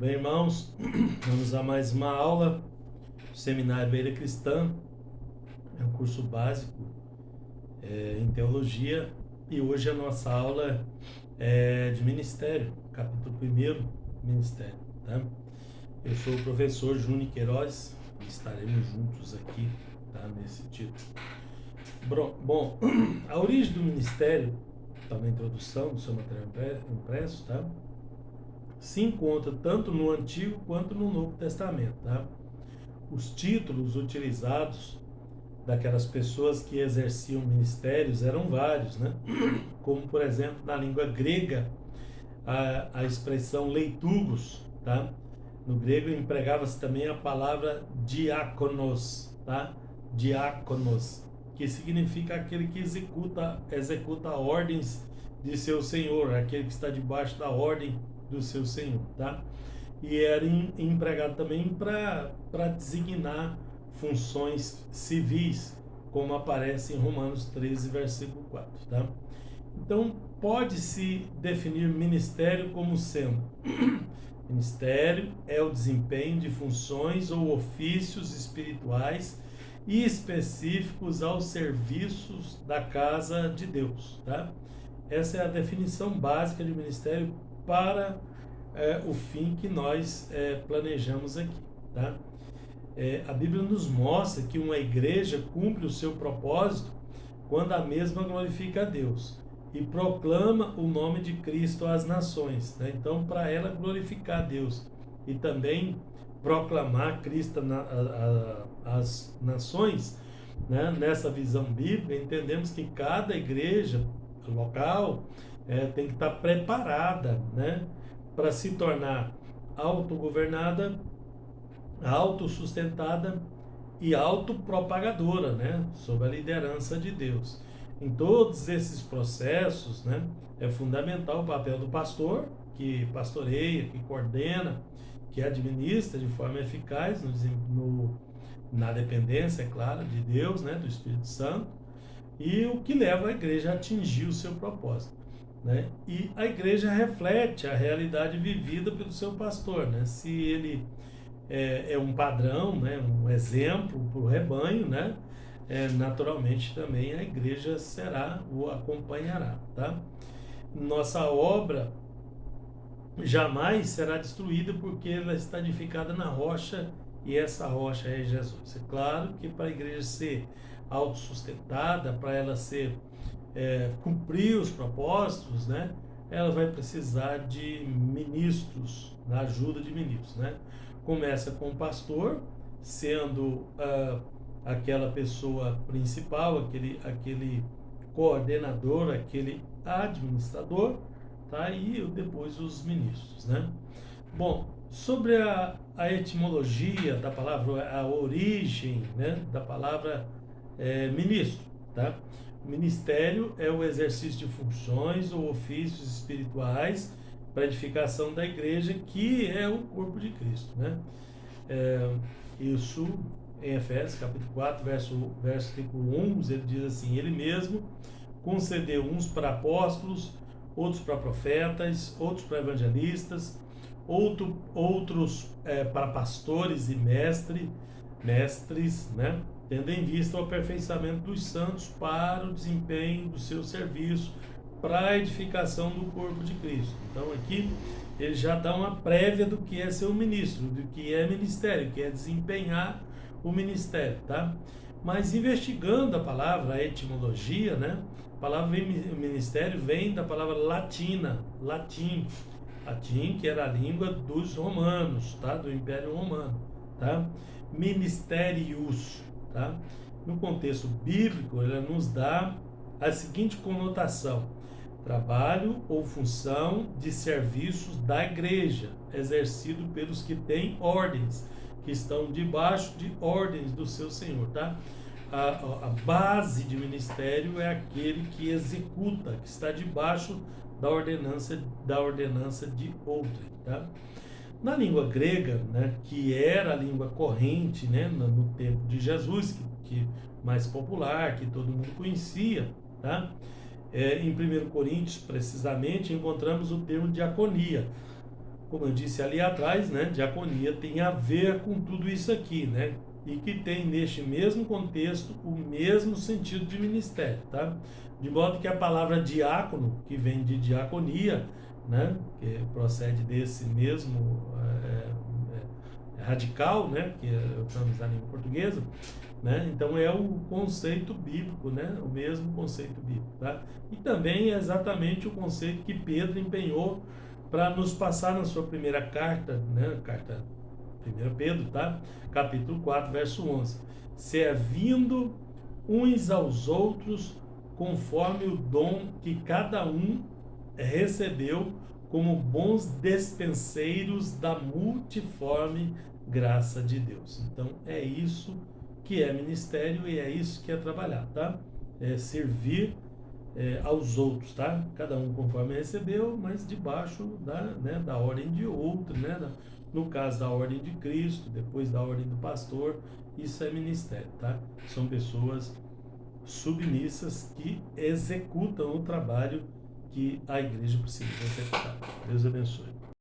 bem, irmãos? Vamos a mais uma aula do Seminário Beira Cristã. É um curso básico em teologia e hoje a nossa aula é de ministério, capítulo 1, ministério, tá? Eu sou o professor Júnior Queiroz e estaremos juntos aqui, tá? Nesse título. Bom, a origem do ministério, está na introdução do seu material impresso, tá? Se encontra tanto no Antigo quanto no Novo Testamento, tá? Os títulos utilizados daquelas pessoas que exerciam ministérios eram vários, né? Como, por exemplo, na língua grega, a expressão leitugos, tá? No grego empregava-se também a palavra diáconos, tá? Diáconos, que significa aquele que executa ordens de seu senhor, aquele que está debaixo da ordem do seu senhor, tá? E era empregado também para designar funções civis, como aparece em Romanos 13, versículo 4, tá? Então, pode-se definir ministério como sendo ministério é o desempenho de funções ou ofícios espirituais e específicos aos serviços da casa de Deus, tá? Essa é a definição básica de ministério para o fim que nós planejamos aqui, tá? A Bíblia nos mostra que uma igreja cumpre o seu propósito quando a mesma glorifica a Deus e proclama o nome de Cristo às nações, né? Então, para ela glorificar a Deus e também proclamar Cristo às nações, né? Nessa visão bíblica, entendemos que cada igreja local tem que estar preparada, né? Para se tornar autogovernada, autossustentada e autopropagadora, né, sob a liderança de Deus. Em todos esses processos, né, é fundamental o papel do pastor, que pastoreia, que coordena, que administra de forma eficaz na dependência, é claro, de Deus, né, do Espírito Santo, e o que leva a igreja a atingir o seu propósito, né? E a igreja reflete a realidade vivida pelo seu pastor, né? Se ele é um padrão, né, um exemplo para o rebanho, né, naturalmente também a igreja o acompanhará, tá? Nossa obra jamais será destruída porque ela está edificada na rocha e essa rocha é Jesus. É claro que para a igreja ser autossustentada, para ela cumprir os propósitos, né, ela vai precisar de ministros, da ajuda de ministros, né? Começa com o pastor, sendo aquela pessoa principal, aquele coordenador, aquele administrador, tá? E depois os ministros, né? Bom, sobre a etimologia da palavra, a origem, né, da palavra ministro, tá? Ministério é o exercício de funções ou ofícios espirituais para a edificação da igreja, que é o corpo de Cristo, né? Isso em Efésios capítulo 4, versículo 1, ele diz assim: Ele mesmo concedeu uns para apóstolos, outros para profetas, outros para evangelistas, outros para pastores e mestres, né? Tendo em vista o aperfeiçoamento dos santos para o desempenho do seu serviço, para a edificação do corpo de Cristo. Então aqui ele já dá uma prévia do que é ser um ministro, do que é ministério, que é desempenhar o ministério, tá? Mas investigando a palavra, a etimologia, né? A palavra ministério vem da palavra latim, que era a língua dos romanos, tá? Do Império Romano, tá? Ministerius, tá? No contexto bíblico, ela nos dá a seguinte conotação: trabalho ou função de serviços da igreja, exercido pelos que têm ordens, que estão debaixo de ordens do seu Senhor, tá? A base de ministério é aquele que executa, que está debaixo da ordenança de outrem, tá? Na língua grega, né, que era a língua corrente, né, no tempo de Jesus, que mais popular, que todo mundo conhecia, tá? Em 1 Coríntios, precisamente, encontramos o termo diaconia, como eu disse ali atrás, né, diaconia tem a ver com tudo isso aqui, né? E que tem neste mesmo contexto o mesmo sentido de ministério, tá? De modo que a palavra diácono, que vem de diaconia, né, que procede desse mesmo radical, né, que estamos na língua portuguesa, né? Então é o conceito bíblico, né? O mesmo conceito bíblico, tá? E também é exatamente o conceito que Pedro empenhou para nos passar na sua primeira carta, né? Carta 1 Pedro, tá? Capítulo 4, verso 11. Servindo uns aos outros conforme o dom que cada um recebeu como bons despenseiros da multiforme graça de Deus. Então é isso que é ministério e é isso que é trabalhar, tá? É servir aos outros, tá? Cada um conforme recebeu, mas debaixo da ordem de outro, né? No caso da ordem de Cristo, depois da ordem do pastor, isso é ministério, tá? São pessoas submissas que executam o trabalho que a igreja precisa executar. Deus abençoe.